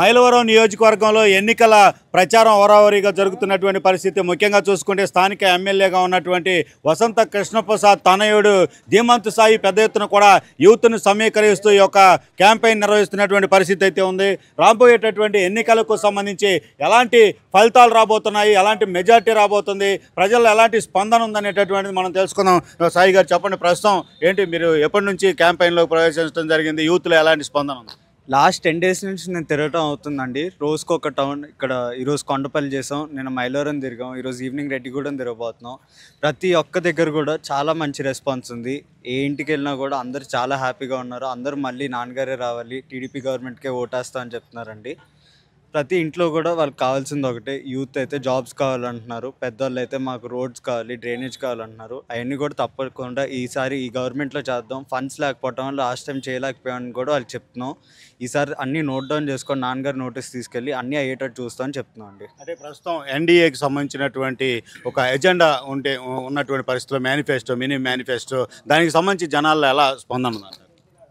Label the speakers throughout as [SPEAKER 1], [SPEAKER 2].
[SPEAKER 1] మైలవరం నియోజకవర్గంలో ఎన్నికల ప్రచారం హోరాహోరీగా జరుగుతున్నటువంటి పరిస్థితి. ముఖ్యంగా చూసుకుంటే స్థానిక ఎమ్మెల్యేగా ఉన్నటువంటి వసంత కృష్ణప్రసాద్ తనయుడు ధీమంత్ సాయి పెద్ద ఎత్తున కూడా యూత్ను సమీకరిస్తూ ఈ యొక్క క్యాంపెయిన్ నిర్వహిస్తున్నటువంటి పరిస్థితి అయితే ఉంది. రాబోయేటటువంటి ఎన్నికలకు సంబంధించి ఎలాంటి ఫలితాలు రాబోతున్నాయి, ఎలాంటి మెజార్టీ రాబోతుంది, ప్రజల్లో ఎలాంటి స్పందన ఉందనేటటువంటిది మనం తెలుసుకుందాం. సాయి గారు చెప్పండి, ప్రస్తుతం ఏంటి మీరు ఎప్పటి నుంచి క్యాంపెయిన్లో ప్రవేశించడం జరిగింది, యూత్లో ఎలాంటి స్పందన ఉంది?
[SPEAKER 2] లాస్ట్ 10 days నుంచి నేను తిరగటం అవుతుందండి. రోజుకు ఒక టౌన్. ఇక్కడ ఈరోజు కొండపల్లి చేసాం, నేను మైలవరం తిరిగాం, ఈరోజు ఈవినింగ్ రెడ్డిగూడెం తిరగబోతున్నాం. ప్రతి ఒక్క దగ్గర కూడా చాలా మంచి రెస్పాన్స్ ఉంది. ఏ ఇంటికి వెళ్ళినా కూడా అందరూ చాలా హ్యాపీగా ఉన్నారు. అందరూ మళ్ళీ నాన్నగారే రావాలి, టీడీపీ గవర్నమెంట్కే ఓటేస్తా అని చెప్తున్నారండి. ప్రతి ఇంట్లో కూడా వాళ్ళకి కావాల్సింది ఒకటే, యూత్ అయితే జాబ్స్ కావాలంటున్నారు, పెద్దవాళ్ళు అయితే మాకు రోడ్స్ కావాలి, డ్రైనేజ్ కావాలంటున్నారు. అవన్నీ కూడా తప్పకుండా ఈసారి ఈ గవర్నమెంట్లో చేద్దాం. ఫండ్స్ లేకపోవడం వల్ల లాస్ట్ టైం చేయలేకపోయామని కూడా వాళ్ళకి చెప్తున్నాం. ఈసారి అన్నీ నోట్ డౌన్ చేసుకొని నాన్నగారు నోటీస్ తీసుకెళ్ళి అన్నీ అయ్యేటట్టు చూస్తామని చెప్తున్నాం అండి.
[SPEAKER 1] అంటే ప్రస్తుతం ఎన్డీఏకి సంబంధించినటువంటి ఒక ఎజెండా ఉన్నటువంటి పరిస్థితుల్లో మేనిఫెస్టో, మినీ మేనిఫెస్టో, దానికి సంబంధించి జనాల్లో ఎలా స్పందన ఉందండి?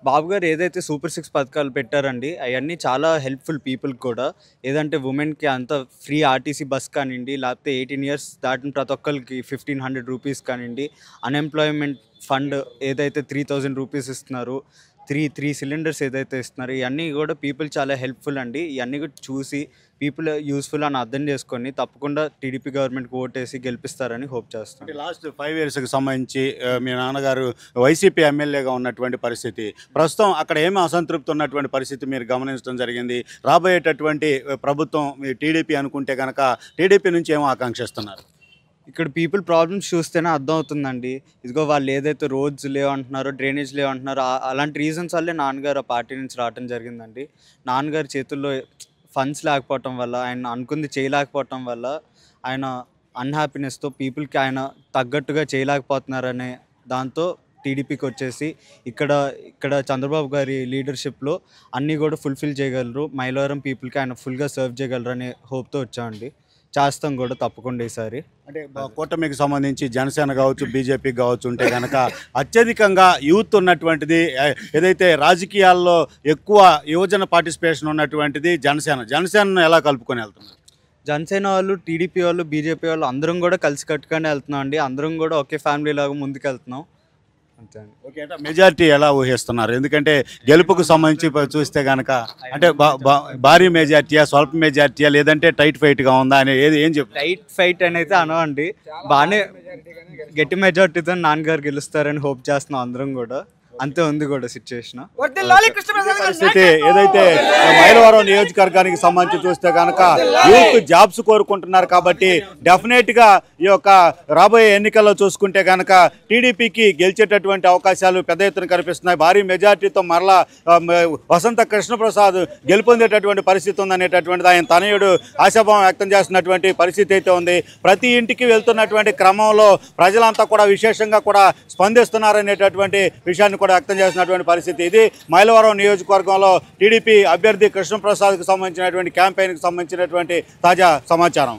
[SPEAKER 2] బాబు గారు ఏదైతే సూపర్ 6 పథకాలు పెట్టారండి, అవన్నీ చాలా హెల్ప్ఫుల్ పీపుల్కి కూడా. ఏదంటే ఉమెన్కి అంత ఫ్రీ ఆర్టీసీ బస్ కానివ్వండి, లేకపోతే 18 years దాటిన ప్రతి ఒక్కరికి 1500 రూపీస్ కానివ్వండి, అన్ఎంప్లాయ్మెంట్ ఫండ్ ఏదైతే 3000 రూపీస్ ఇస్తున్నారు, త్రీ సిలిండర్స్ ఏదైతే ఇస్తున్నారు, ఇవన్నీ కూడా పీపుల్ చాలా హెల్ప్ఫుల్ అండి. ఇవన్నీ కూడా చూసి పీపుల్ యూస్ఫుల్ అని అర్థం చేసుకొని తప్పకుండా టీడీపీ గవర్నమెంట్కి ఓటేసి గెలిపిస్తారని హోప్ చేస్తాం.
[SPEAKER 1] లాస్ట్ 5 yearsకి సంబంధించి మీ నాన్నగారు వైసీపీ ఎమ్మెల్యేగా ఉన్నటువంటి పరిస్థితి, ప్రస్తుతం అక్కడ ఏమీ అసంతృప్తి ఉన్నటువంటి పరిస్థితి మీరు గమనించడం జరిగింది. రాబోయేటటువంటి ప్రభుత్వం టీడీపీ అనుకుంటే కనుక టీడీపీ నుంచి ఏమో ఆకాంక్షిస్తున్నారు?
[SPEAKER 2] ఇక్కడ పీపుల్ ప్రాబ్లమ్స్ చూస్తేనే అర్థం అవుతుందండి. ఇదిగో వాళ్ళు ఏదైతే రోడ్స్ లేవంటున్నారో, డ్రైనేజ్ లేవంటున్నారో, అలాంటి రీజన్స్ వల్లే నాన్నగారు ఆ పార్టీ నుంచి రావడం జరిగిందండి. నాన్నగారి చేతుల్లో ఫండ్స్ లేకపోవటం వల్ల, ఆయన అనుకుంది చేయలేకపోవటం వల్ల, ఆయన అన్హ్యాపీనెస్తో పీపుల్కి ఆయన తగ్గట్టుగా చేయలేకపోతున్నారనే దాంతో టీడీపీకి వచ్చేసి ఇక్కడ చంద్రబాబు గారి లీడర్షిప్లో అన్నీ కూడా ఫుల్ఫిల్ చేయగలరు, మైలవరం పీపుల్కి ఆయన ఫుల్గా సర్వ్ చేయగలరు అనే హోప్తో వచ్చామండి. చేస్తాం కూడా తప్పకుండా ఈసారి.
[SPEAKER 1] అంటే కూటమికి సంబంధించి జనసేన కావచ్చు, బీజేపీ కావచ్చు ఉంటే కనుక అత్యధికంగా యూత్ ఉన్నటువంటిది, ఏదైతే రాజకీయాల్లో ఎక్కువ యువజన పార్టిసిపేషన్ ఉన్నటువంటిది జనసేనను ఎలా కలుపుకొని వెళ్తున్నారు?
[SPEAKER 2] జనసేన వాళ్ళు, టీడీపీ వాళ్ళు, బీజేపీ వాళ్ళు అందరం కూడా కలిసి కట్టుకొని వెళ్తున్నాం అండి. అందరం కూడా ఒకే ఫ్యామిలీ లాగా ముందుకు వెళ్తున్నాం అంతే అండి.
[SPEAKER 1] ఓకే, అంటే మెజారిటీ ఎలా ఊహిస్తున్నారు? ఎందుకంటే గెలుపుకు సంబంధించి చూస్తే కనుక అంటే భారీ మెజార్టీయా, స్వల్ప మెజార్టీయా, లేదంటే టైట్ ఫైట్గా ఉందా అని ఏం చెప్తారు?
[SPEAKER 2] టైట్ ఫైట్ అనేది అనవండి, బాగానే గట్టి మెజార్టీతో నాన్నగారు గెలుస్తారని హోప్ చేస్తున్నాం అందరం కూడా. అంతే ఉంది కూడా సిచ్యువేషన్.
[SPEAKER 1] పరిస్థితి ఏదైతే మైలవరం నియోజకవర్గానికి సంబంధించి చూస్తే కనుక యూత్ జాబ్స్ కోరుకుంటున్నారు కాబట్టి డెఫినెట్గా ఈ యొక్క రాబోయే ఎన్నికల్లో చూసుకుంటే కనుక టీడీపీకి గెలిచేటటువంటి అవకాశాలు పెద్ద ఎత్తున కనిపిస్తున్నాయి. భారీ మెజార్టీతో మరలా వసంత కృష్ణప్రసాద్ గెలుపొందేటటువంటి పరిస్థితి ఉందనేటటువంటిది ఆయన తనయుడు ఆశాభావం వ్యక్తం చేస్తున్నటువంటి పరిస్థితి అయితే ఉంది. ప్రతి ఇంటికి వెళ్తున్నటువంటి క్రమంలో ప్రజలంతా కూడా విశేషంగా కూడా స్పందిస్తున్నారనేటటువంటి విషయాన్ని కూడా వ్యక్తం చేసినటువంటి పరిస్థితి. ఇది మైలవరం నియోజకవర్గంలో టీడీపీ అభ్యర్థి కృష్ణప్రసాద్కి సంబంధించినటువంటి క్యాంపెయిన్కి సంబంధించినటువంటి తాజా సమాచారం.